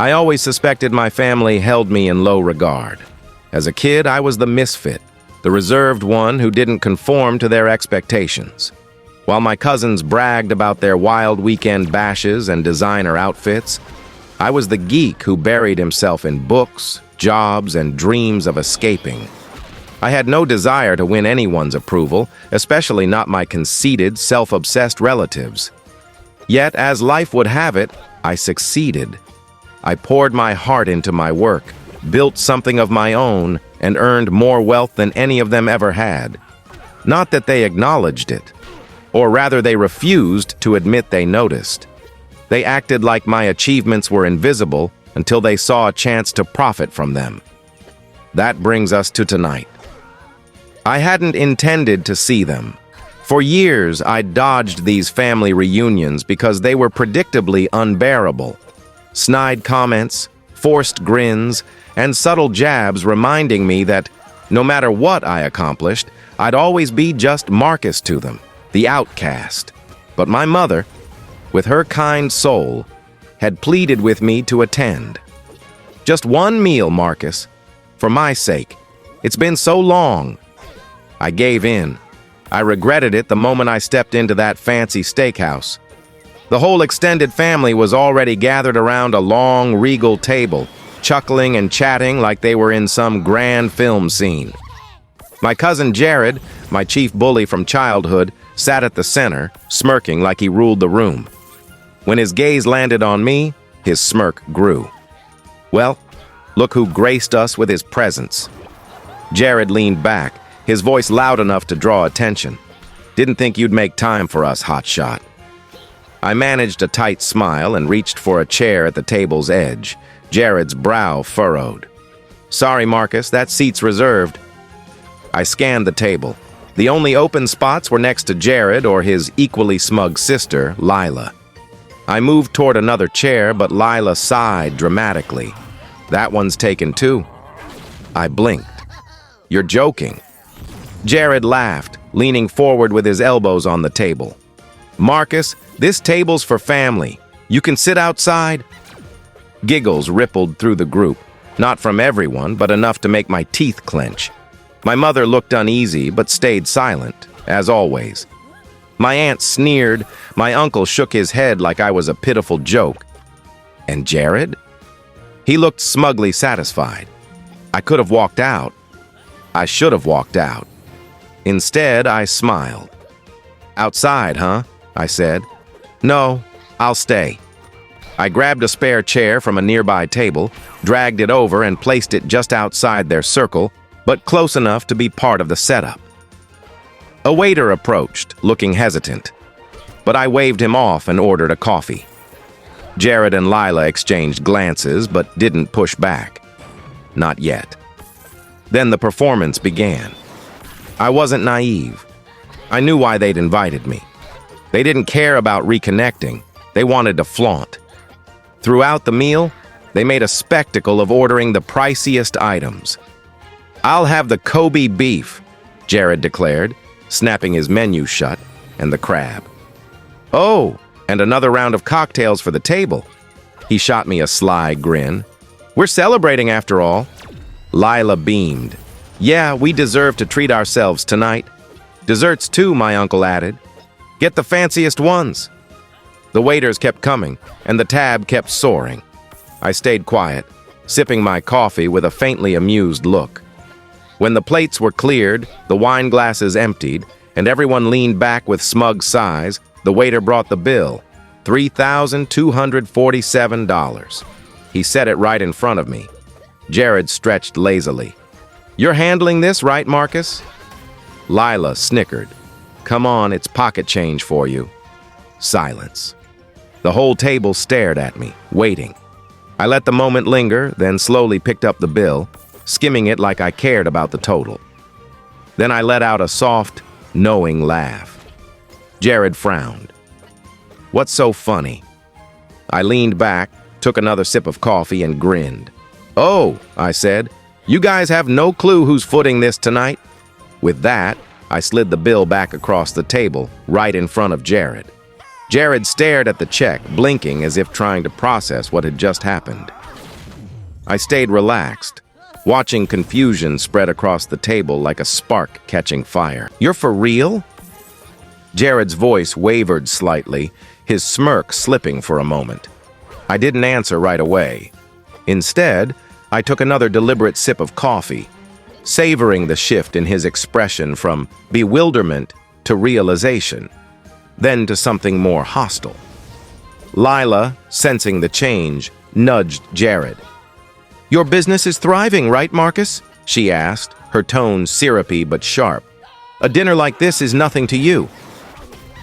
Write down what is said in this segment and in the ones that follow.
I always suspected my family held me in low regard. As a kid, I was the misfit, the reserved one who didn't conform to their expectations. While my cousins bragged about their wild weekend bashes and designer outfits, I was the geek who buried himself in books, jobs, and dreams of escaping. I had no desire to win anyone's approval, especially not my conceited, self-obsessed relatives. Yet, as life would have it, I succeeded. I poured my heart into my work, built something of my own, and earned more wealth than any of them ever had. Not that they acknowledged it, or rather they refused to admit they noticed. They acted like my achievements were invisible until they saw a chance to profit from them. That brings us to tonight. I hadn't intended to see them. For years, I dodged these family reunions because they were predictably unbearable. Snide comments, forced grins, and subtle jabs reminding me that no matter what I accomplished, I'd always be just Marcus to them, the outcast. But my mother, with her kind soul, had pleaded with me to attend. Just one meal, Marcus, for my sake. It's been so long. I gave in. I regretted it the moment I stepped into that fancy steakhouse. The whole extended family was already gathered around a long, regal table, chuckling and chatting like they were in some grand film scene. My cousin Jared, my chief bully from childhood, sat at the center, smirking like he ruled the room. When his gaze landed on me, his smirk grew. Well, look who graced us with his presence. Jared leaned back, his voice loud enough to draw attention. Didn't think you'd make time for us, hotshot. I managed a tight smile and reached for a chair at the table's edge. Jared's brow furrowed. Sorry, Marcus, that seat's reserved. I scanned the table. The only open spots were next to Jared or his equally smug sister, Lila. I moved toward another chair, but Lila sighed dramatically. That one's taken too. I blinked. You're joking. Jared laughed, leaning forward with his elbows on the table. Marcus, this table's for family. You can sit outside. Giggles rippled through the group, not from everyone, but enough to make my teeth clench. My mother looked uneasy, but stayed silent, as always. My aunt sneered, my uncle shook his head like I was a pitiful joke. And Jared? He looked smugly satisfied. I could have walked out. I should have walked out. Instead, I smiled. Outside, huh? I said. No, I'll stay. I grabbed a spare chair from a nearby table, dragged it over and placed it just outside their circle, but close enough to be part of the setup. A waiter approached, looking hesitant, but I waved him off and ordered a coffee. Jared and Lila exchanged glances, but didn't push back. Not yet. Then the performance began. I wasn't naive. I knew why they'd invited me. They didn't care about reconnecting. They wanted to flaunt. Throughout the meal, they made a spectacle of ordering the priciest items. I'll have the Kobe beef, Jared declared, snapping his menu shut, and the crab. Oh, and another round of cocktails for the table. He shot me a sly grin. We're celebrating after all. Lila beamed. Yeah, we deserve to treat ourselves tonight. Desserts too, my uncle added. Get the fanciest ones. The waiters kept coming, and the tab kept soaring. I stayed quiet, sipping my coffee with a faintly amused look. When the plates were cleared, the wine glasses emptied, and everyone leaned back with smug sighs, the waiter brought the bill, $3,247. He set it right in front of me. Jared stretched lazily. You're handling this, right, Marcus? Lila snickered. Come on, it's pocket change for you. Silence. The whole table stared at me, waiting. I let the moment linger, then slowly picked up the bill, skimming it like I cared about the total. Then I let out a soft, knowing laugh. Jared frowned. What's so funny? I leaned back, took another sip of coffee, and grinned. Oh, I said, you guys have no clue who's footing this tonight? With that, I slid the bill back across the table, right in front of Jared. Jared stared at the check, blinking as if trying to process what had just happened. I stayed relaxed, watching confusion spread across the table like a spark catching fire. "You're for real?" Jared's voice wavered slightly, his smirk slipping for a moment. I didn't answer right away. Instead, I took another deliberate sip of coffee, savoring the shift in his expression from bewilderment to realization, then to something more hostile. Lila, sensing the change, nudged Jared. "Your business is thriving, right, Marcus?" she asked, her tone syrupy but sharp. "A dinner like this is nothing to you."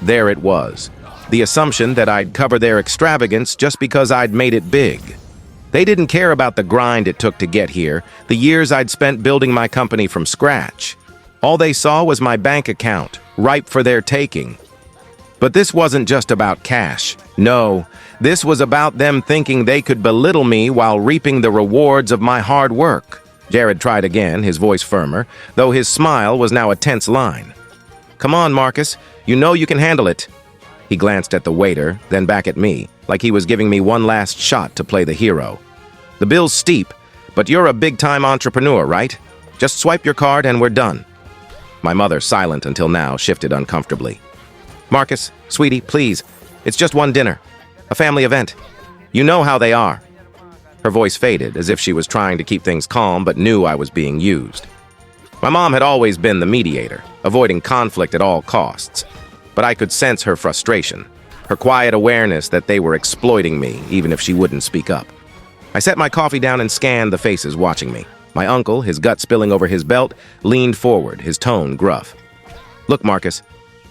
There it was, the assumption that I'd cover their extravagance just because I'd made it big. They didn't care about the grind it took to get here, the years I'd spent building my company from scratch. All they saw was my bank account, ripe for their taking. But this wasn't just about cash. No, this was about them thinking they could belittle me while reaping the rewards of my hard work. Jared tried again, his voice firmer, though his smile was now a tense line. "Come on, Marcus. You know you can handle it." He glanced at the waiter, then back at me, like he was giving me one last shot to play the hero. "The bill's steep, but you're a big-time entrepreneur, right? Just swipe your card and we're done." My mother, silent until now, shifted uncomfortably. "Marcus, sweetie, please. It's just one dinner. A family event. You know how they are." Her voice faded, as if she was trying to keep things calm but knew I was being used. My mom had always been the mediator, avoiding conflict at all costs. But I could sense her frustration, her quiet awareness that they were exploiting me, even if she wouldn't speak up. I set my coffee down and scanned the faces watching me. My uncle, his gut spilling over his belt, leaned forward, his tone gruff. "Look, Marcus,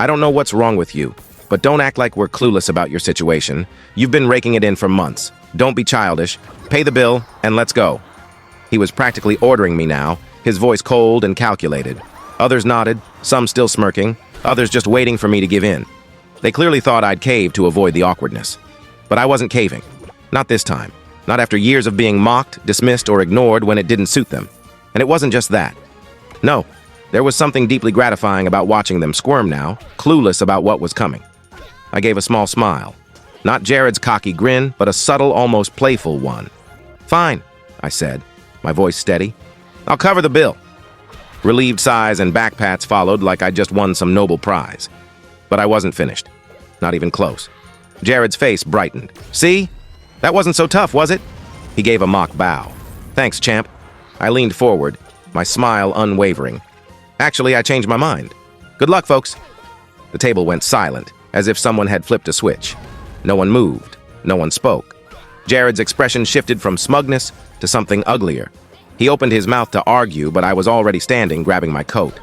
I don't know what's wrong with you, but don't act like we're clueless about your situation. You've been raking it in for months. Don't be childish. Pay the bill, and let's go." He was practically ordering me now, his voice cold and calculated. Others nodded, some still smirking, others just waiting for me to give in. They clearly thought I'd cave to avoid the awkwardness. But I wasn't caving. Not this time. Not after years of being mocked, dismissed, or ignored when it didn't suit them. And it wasn't just that. No, there was something deeply gratifying about watching them squirm now, clueless about what was coming. I gave a small smile. Not Jared's cocky grin, but a subtle, almost playful one. "Fine," I said, my voice steady. "I'll cover the bill." Relieved sighs and backpats followed like I'd just won some noble prize. But I wasn't finished. Not even close. Jared's face brightened. "See? That wasn't so tough, was it?" He gave a mock bow. "Thanks, champ." I leaned forward, my smile unwavering. "Actually, I changed my mind. Good luck, folks." The table went silent, as if someone had flipped a switch. No one moved. No one spoke. Jared's expression shifted from smugness to something uglier. He opened his mouth to argue, but I was already standing, grabbing my coat.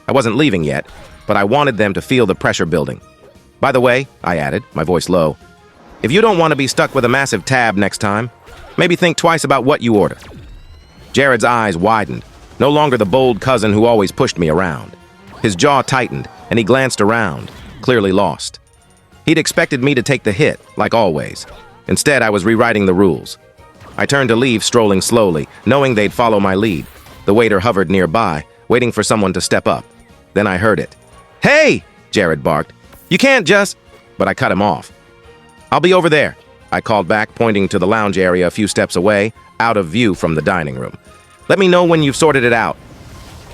I wasn't leaving yet, but I wanted them to feel the pressure building. "By the way," I added, my voice low, "if you don't want to be stuck with a massive tab next time, maybe think twice about what you order." Jared's eyes widened, no longer the bold cousin who always pushed me around. His jaw tightened, and he glanced around, clearly lost. He'd expected me to take the hit, like always. Instead, I was rewriting the rules. I turned to leave, strolling slowly, knowing they'd follow my lead. The waiter hovered nearby, waiting for someone to step up. Then I heard it. "Hey!" Jared barked. "You can't just—" But I cut him off. "I'll be over there," I called back, pointing to the lounge area a few steps away, out of view from the dining room. "Let me know when you've sorted it out."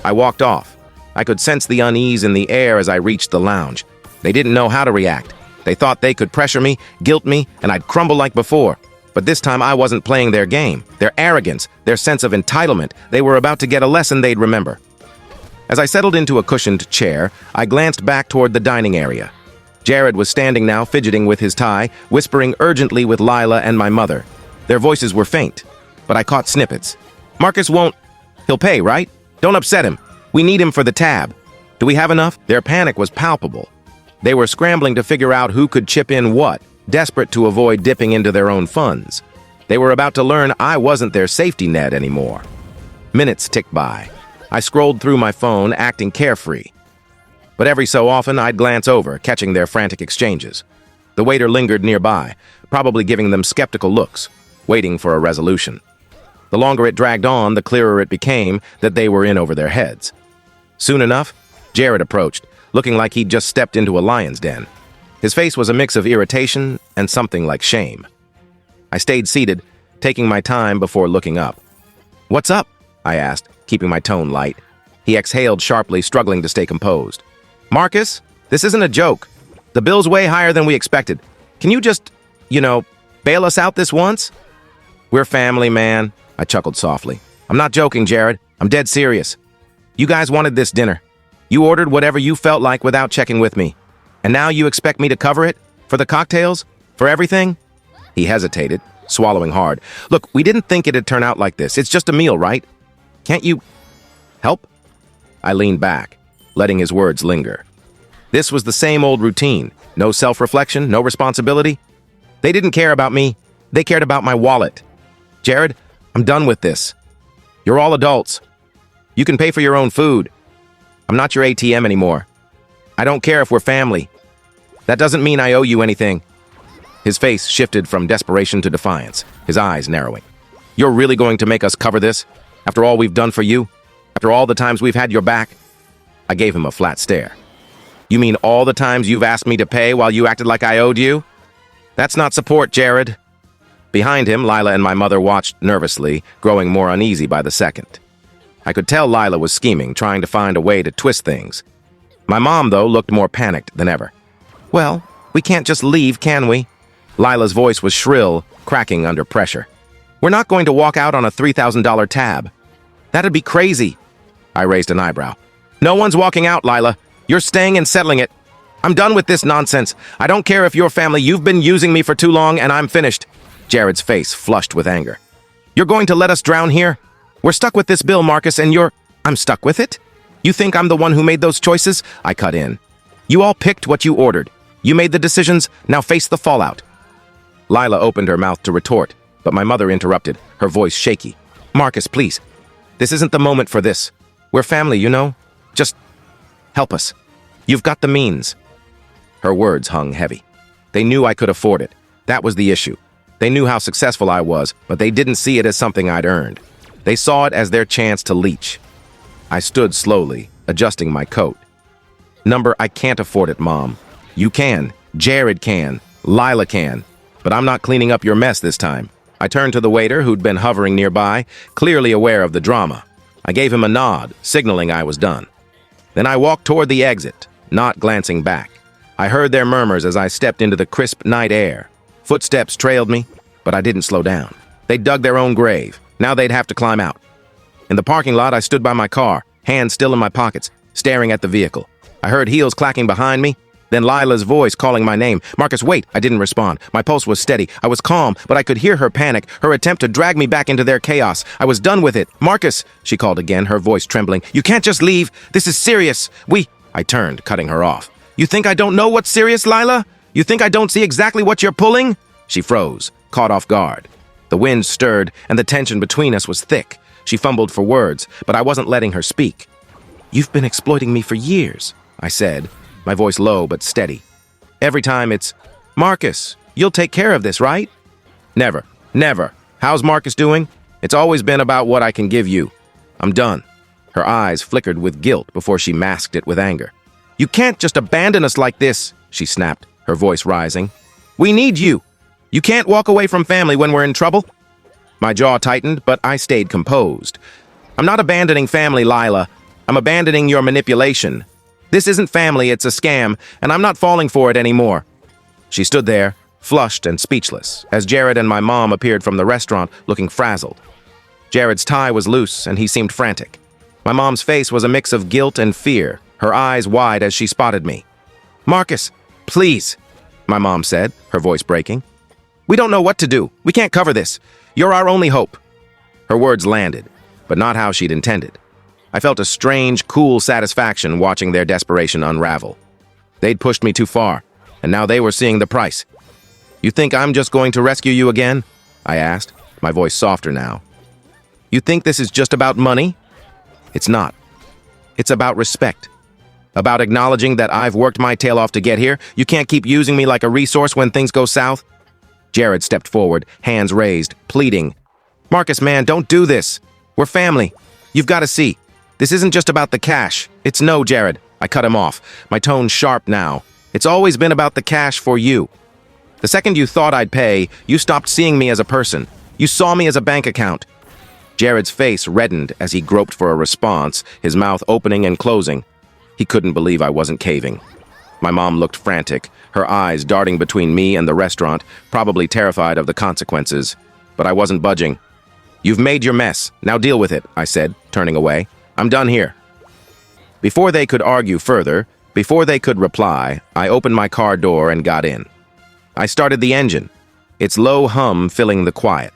I walked off. I could sense the unease in the air as I reached the lounge. They didn't know how to react. They thought they could pressure me, guilt me, and I'd crumble like before. But this time I wasn't playing their game. Their arrogance, their sense of entitlement, they were about to get a lesson they'd remember. As I settled into a cushioned chair, I glanced back toward the dining area. Jared was standing now, fidgeting with his tie, whispering urgently with Lila and my mother. Their voices were faint, but I caught snippets. "Marcus won't... He'll pay, right? Don't upset him. We need him for the tab. Do we have enough?" Their panic was palpable. They were scrambling to figure out who could chip in what, desperate to avoid dipping into their own funds. They were about to learn I wasn't their safety net anymore. Minutes ticked by. I scrolled through my phone, acting carefree. But every so often, I'd glance over, catching their frantic exchanges. The waiter lingered nearby, probably giving them skeptical looks, waiting for a resolution. The longer it dragged on, the clearer it became that they were in over their heads. Soon enough, Jared approached, looking like he'd just stepped into a lion's den. His face was a mix of irritation and something like shame. I stayed seated, taking my time before looking up. "What's up?" I asked, keeping my tone light. He exhaled sharply, struggling to stay composed. "Marcus, this isn't a joke. The bill's way higher than we expected. Can you just, bail us out this once?" "We're family, man," I chuckled softly. "I'm not joking, Jared. I'm dead serious. You guys wanted this dinner. You ordered whatever you felt like without checking with me. And now you expect me to cover it? For the cocktails? For everything?" He hesitated, swallowing hard. "Look, we didn't think it'd turn out like this. It's just a meal, right? Can't you help?" I leaned back, letting his words linger. This was the same old routine. No self-reflection, no responsibility. They didn't care about me. They cared about my wallet. "Jared, I'm done with this. You're all adults. You can pay for your own food. I'm not your ATM anymore. I don't care if we're family. That doesn't mean I owe you anything." His face shifted from desperation to defiance, his eyes narrowing. "You're really going to make us cover this? After all we've done for you? After all the times we've had your back?" I gave him a flat stare. "You mean all the times you've asked me to pay while you acted like I owed you? That's not support, Jared." Behind him, Lila and my mother watched nervously, growing more uneasy by the second. I could tell Lila was scheming, trying to find a way to twist things. My mom, though, looked more panicked than ever. "Well, we can't just leave, can we?" Lila's voice was shrill, cracking under pressure. "We're not going to walk out on a $3,000 tab. That'd be crazy." I raised an eyebrow. "No one's walking out, Lila. You're staying and settling it. I'm done with this nonsense. I don't care if you're family. You've been using me for too long, and I'm finished." Jared's face flushed with anger. "You're going to let us drown here? We're stuck with this bill, Marcus, and I'm stuck with it? You think I'm the one who made those choices?" I cut in. "You all picked what you ordered. You made the decisions. Now face the fallout." Lila opened her mouth to retort, but my mother interrupted, her voice shaky. "Marcus, please. This isn't the moment for this. We're family, you know? Just help us. You've got the means." Her words hung heavy. They knew I could afford it. That was the issue. They knew how successful I was, but they didn't see it as something I'd earned. They saw it as their chance to leech. I stood slowly, adjusting my coat. "I can't afford it, Mom. You can. Jared can. Lila can. But I'm not cleaning up your mess this time." I turned to the waiter, who'd been hovering nearby, clearly aware of the drama. I gave him a nod, signaling I was done. Then I walked toward the exit, not glancing back. I heard their murmurs as I stepped into the crisp night air. Footsteps trailed me, but I didn't slow down. They dug their own grave. Now they'd have to climb out. In the parking lot, I stood by my car, hands still in my pockets, staring at the vehicle. I heard heels clacking behind me, then Lila's voice calling my name. "Marcus, wait!" I didn't respond. My pulse was steady. I was calm, but I could hear her panic, her attempt to drag me back into their chaos. I was done with it. "Marcus!" she called again, her voice trembling. "You can't just leave. This is serious. I turned, cutting her off. "You think I don't know what's serious, Lila? You think I don't see exactly what you're pulling?" She froze, caught off guard. The wind stirred, and the tension between us was thick. She fumbled for words, but I wasn't letting her speak. "You've been exploiting me for years," I said, my voice low but steady. "Every time it's, 'Marcus, you'll take care of this, right?' Never, never. How's Marcus doing? It's always been about what I can give you. I'm done." Her eyes flickered with guilt before she masked it with anger. "You can't just abandon us like this," she snapped, her voice rising. "We need you. You can't walk away from family when we're in trouble." My jaw tightened, but I stayed composed. "I'm not abandoning family, Lila. I'm abandoning your manipulation. This isn't family, it's a scam, and I'm not falling for it anymore." She stood there, flushed and speechless, as Jared and my mom appeared from the restaurant, looking frazzled. Jared's tie was loose, and he seemed frantic. My mom's face was a mix of guilt and fear, her eyes wide as she spotted me. "Marcus, please," my mom said, her voice breaking. "We don't know what to do. We can't cover this. You're our only hope." Her words landed, but not how she'd intended. I felt a strange, cool satisfaction watching their desperation unravel. They'd pushed me too far, and now they were seeing the price. "You think I'm just going to rescue you again?" I asked, my voice softer now. "You think this is just about money?" It's not. It's about respect. About acknowledging that I've worked my tail off to get here. You can't keep using me like a resource when things go south. Jared stepped forward, hands raised, pleading. "Marcus, man, don't do this. We're family. You've got to see. This isn't just about the cash. It's no, Jared." I cut him off, my tone sharp now. "It's always been about the cash for you. The second you thought I'd pay, you stopped seeing me as a person. You saw me as a bank account." Jared's face reddened as he groped for a response, his mouth opening and closing. He couldn't believe I wasn't caving. My mom looked frantic, her eyes darting between me and the restaurant, probably terrified of the consequences. But I wasn't budging. "You've made your mess. Now deal with it," I said, turning away. "I'm done here." Before they could argue further, before they could reply, I opened my car door and got in. I started the engine, its low hum filling the quiet.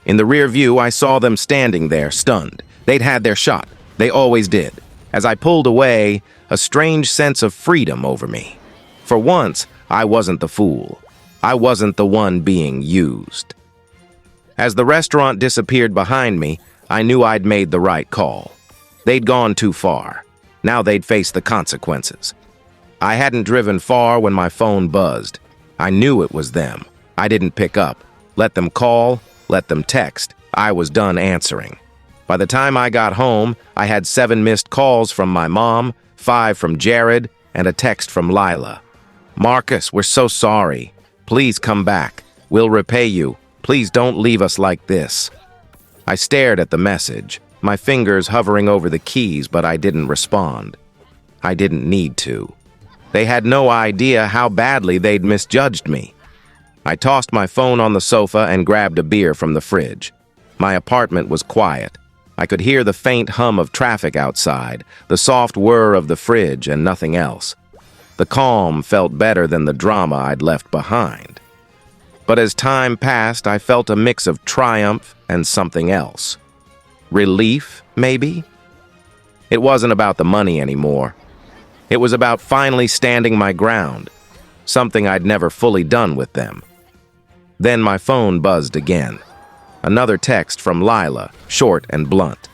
In the rear view, I saw them standing there, stunned. They'd had their shot. They always did. As I pulled away, a strange sense of freedom over me. For once, I wasn't the fool. I wasn't the one being used. As the restaurant disappeared behind me, I knew I'd made the right call. They'd gone too far. Now they'd face the consequences. I hadn't driven far when my phone buzzed. I knew it was them. I didn't pick up. Let them call, let them text. I was done answering. By the time I got home, I had 7 missed calls from my mom, 5 from Jared, and a text from Lila. "Marcus, we're so sorry. Please come back. We'll repay you. Please don't leave us like this." I stared at the message, my fingers hovering over the keys, but I didn't respond. I didn't need to. They had no idea how badly they'd misjudged me. I tossed my phone on the sofa and grabbed a beer from the fridge. My apartment was quiet. I could hear the faint hum of traffic outside, the soft whir of the fridge, and nothing else. The calm felt better than the drama I'd left behind. But as time passed, I felt a mix of triumph and something else. Relief, maybe? It wasn't about the money anymore. It was about finally standing my ground, something I'd never fully done with them. Then my phone buzzed again. Another text from Lila, short and blunt.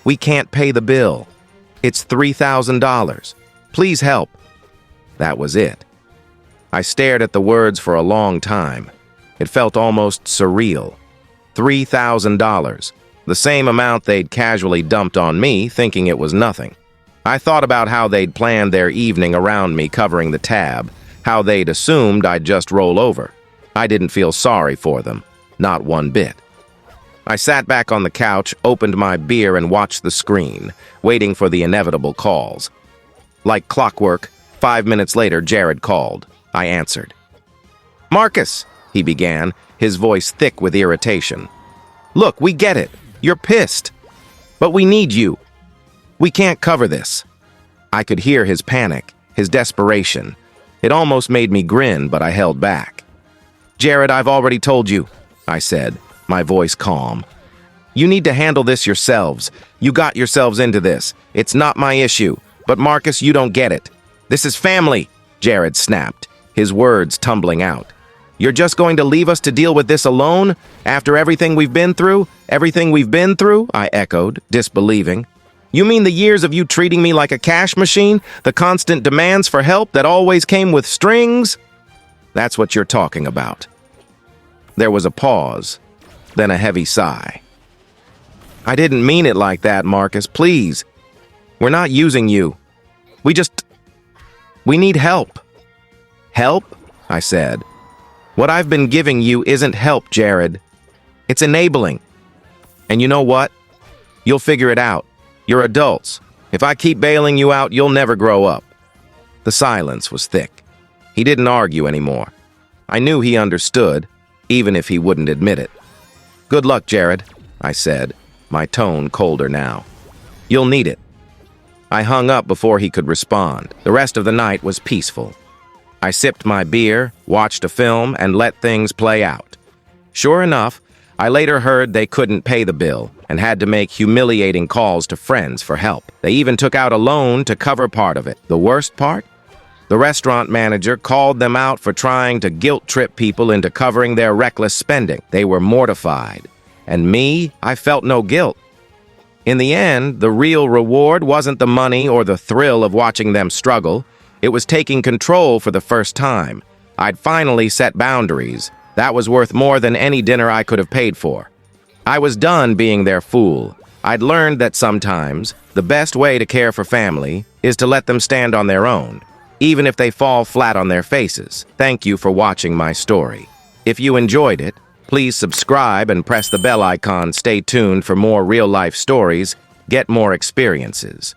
"We can't pay the bill. It's $3,000. Please help." That was it. I stared at the words for a long time. It felt almost surreal. $3,000, the same amount they'd casually dumped on me, thinking it was nothing. I thought about how they'd planned their evening around me covering the tab, how they'd assumed I'd just roll over. I didn't feel sorry for them, not one bit. I sat back on the couch, opened my beer, and watched the screen, waiting for the inevitable calls. Like clockwork, 5 minutes later, Jared called. I answered. "Marcus," he began, his voice thick with irritation. "Look, we get it. You're pissed. But we need you. We can't cover this." I could hear his panic, his desperation. It almost made me grin, but I held back. "Jared, I've already told you," I said, my voice calm. "You need to handle this yourselves. You got yourselves into this. It's not my issue. But Marcus, you don't get it. This is family," Jared snapped, his words tumbling out. "You're just going to leave us to deal with this alone? After everything we've been through? Everything we've been through?" I echoed, disbelieving. "You mean the years of you treating me like a cash machine? The constant demands for help that always came with strings?" "That's what you're talking about." There was a pause, then a heavy sigh. "I didn't mean it like that, Marcus. Please. We're not using you. We need help." "Help?" I said. "What I've been giving you isn't help, Jared. It's enabling. And you know what? You'll figure it out. You're adults. If I keep bailing you out, you'll never grow up." The silence was thick. He didn't argue anymore. I knew he understood, even if he wouldn't admit it. "Good luck, Jared," I said, my tone colder now. "You'll need it." I hung up before he could respond. The rest of the night was peaceful. I sipped my beer, watched a film, and let things play out. Sure enough, I later heard they couldn't pay the bill and had to make humiliating calls to friends for help. They even took out a loan to cover part of it. The worst part? The restaurant manager called them out for trying to guilt-trip people into covering their reckless spending. They were mortified. And me, I felt no guilt. In the end, the real reward wasn't the money or the thrill of watching them struggle. It was taking control for the first time. I'd finally set boundaries. That was worth more than any dinner I could have paid for. I was done being their fool. I'd learned that sometimes the best way to care for family is to let them stand on their own, even if they fall flat on their faces. Thank you for watching my story. If you enjoyed it, Please subscribe and press the bell icon. Stay tuned for more real-life stories. Get more experiences.